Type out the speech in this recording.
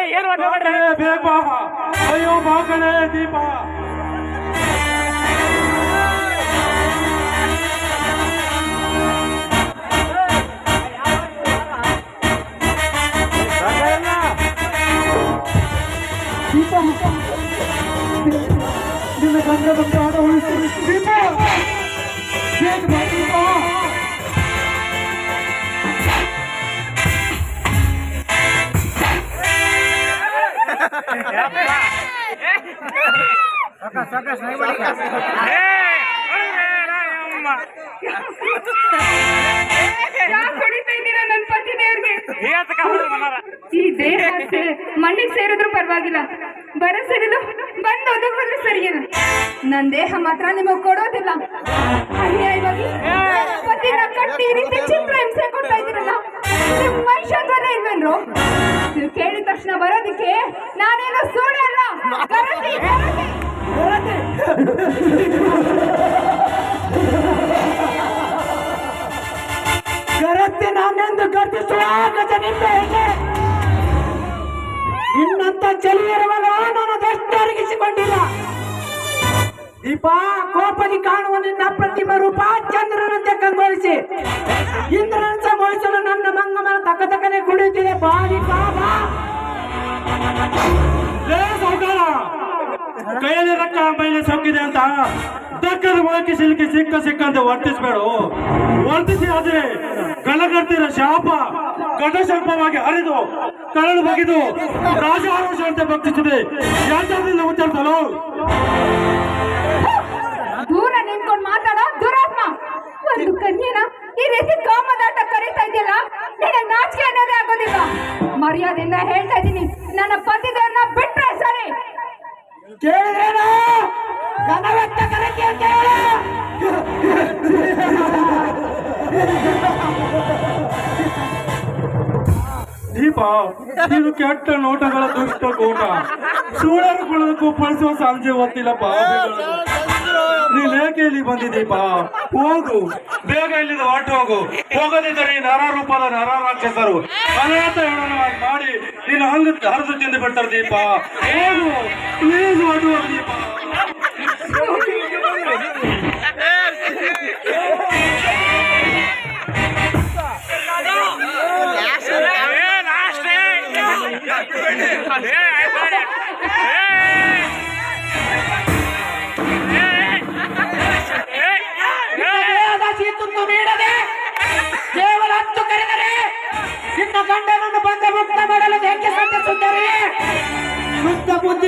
ಬೇಗ ಬಾ. ಅಯ್ಯೋ ಬಾ ಕಣೆ ದೀಪ. ನಿನ್ನ ಗಂಡ ಬಂದು ಆಡ ಉಳಿಸಿ ದೀಪ. ಬೇಗ ಬಾ ದೀಪ. ನನ್ನ ಪತಿ ದೇವ್ರಿಗೆ ಈ ದೇಹ ಮಣ್ಣಿಗೆ ಸೇರಿದ್ರು ಪರವಾಗಿಲ್ಲ, ಬರ ಸೇರಿದ್ರು ಬಂದು ಒದಗೋದು ಸರಿಯಲ್ಲ. ನನ್ನ ದೇಹ ಮಾತ್ರ ನಿಮಗೆ ಕೊಡೋದಿಲ್ಲ. ಅನ್ಯಾಯವಾಗಿ ಪತಿನ ಕಟ್ಟಿ ಈ ರೀತಿ ಚಿತ್ರ ಹಿಂಸೆ ಕೊಡ್ತಾ ಇದ್ದೀರಲ್ಲ, ನಿಮ್ಮ ಮನುಷ್ಯತ್ವನ ಇಲ್ವೇನ್ರು? ನೀವು ಕೇಳಿದ ತಕ್ಷಣ ಬರೋದಕ್ಕೆ ನಾನೇನು ಸೂಳೆ ಅಲ್ಲ. ಗರತಿ ನಾನೆಂದು ಗರ್ತಿಸುವ ನಿಂಬೆ ನಿನ್ನಂತ ಚೆಲುವಿರುವಾಗ ನಾನು ಅದೆಷ್ಟರಿಗಿಸಿಕೊಂಡಿಲ್ಲ. ದೀಪ, ಕೋಪದಿ ಕಾಣುವ ನಿನ್ನ ಪ್ರತಿಮೆ ರೂಪ ಚಂದ್ರನಂತೆ ಕಂಗೊಳಿಸಿ ಇಂದ್ರನಂತ ಮೊಳಿಸಲು ನನ್ನ ಮಂಗಮನ ತಕ್ಕನೆ ಕುಡಿಯುತ್ತಿದೆ. ಬಾ ದೀಪ ಬಾ. ಕೈಯಲ್ಲಿ ರಕ್ಕ ಮೈಲಿ ಸೊಕ್ಕಿದೆ ಅಂತ ದಕ್ಕದ ಮೊಳಕೆ ಸಿಲುಕಿ ಸಿಕ್ಕಂತ ವರ್ತಿಸ್ಬೇಡು. ವರ್ತಿಸಿ ಆದ್ರೆ ಕಳಗರ್ತಿರ ಶಾಪ ಘಟಶಲ್ಪವಾಗಿ ಹರಿದು ಕರಳು ಬಗೆದು ರಾಜಾರೋಷ ಅಂತ ಭಕ್ತಿಸಿದೆ. ಯಾತ್ರೆಯಿಂದ ಉತ್ತರಿಸಲು ದೂರ ನಿಂತ್ಕೊಂಡು ಮಾತಾಡೋ ದುರಾತ್ಮ. ಒಂದು ಕನ್ಯೆನ ಈ ರೀತಿ ಕಾಮದಾಟ ಕರೀತಾ ಇದೆಯಲ್ಲ, ನಿನಗೆ ನಾಚಿಕೆ ಅನ್ನೋದೇ ಆಗೋದಿಲ್ಲ. ಮರ್ಯಾದೆಯಿಂದ ಹೇಳ್ತಾ ಇದ್ದೀನಿ, ನನ್ನ ಪತಿದೇವ್ರನ್ನ ಬಿಟ್ರೆ ಸರಿ. ಕೇಳಿದ್ರೇನು? ಘನವೆತ್ತ ಕರಕ್ಕೆ ಅಂತ ಹೇಳು. ದೀಪ, ಇದು ಕೆಟ್ಟ ನೋಟಗಳ ದುಷ್ಟ ಕೂಟ. ಸುಳ್ಳರುಗಳಕ್ಕೂ ಪಡಿಸುವ ಸಂಜೆ ಹೊತ್ತಿಲ್ಲಪ್ಪ. ನೀನೇಕೆ ಇಲ್ಲಿ ಬಂದಿದ್ದೀಪ? ಹೋಗು, ಬೇಗ ಇಲ್ಲಿಂದ ಹೊರಟು ಹೋಗು. ಹೋಗದಿದ್ದರೆ ಈ ನರ ರೂಪದ ನರ ರಾಕ್ಷಸರು ಅನಾಥ ಹೆಣವಾಗಿ ಮಾಡಿ ನಿನ್ನ ಹಂಗ ಹರಿದು ತಿಂದು ಬಿಡ್ತಾರೆ. ದೀಪ ಹೋಗು, ಪ್ಲೀಸ್ ಹೊರಟು ಹೋಗು ದೀಪ. ನೀಡದೆ ಕೇವಲ 10 ಕರೆದರೆ ನಿನ್ನ ಗಂಡನನ್ನು ಬಂದ ಮುಕ್ತ ಮಾಡಲು ಹೆಂಗೆ ಸಾಧ್ಯ ಸುಂದರಿ? ಶುದ್ಧ ಬುದ್ಧಿ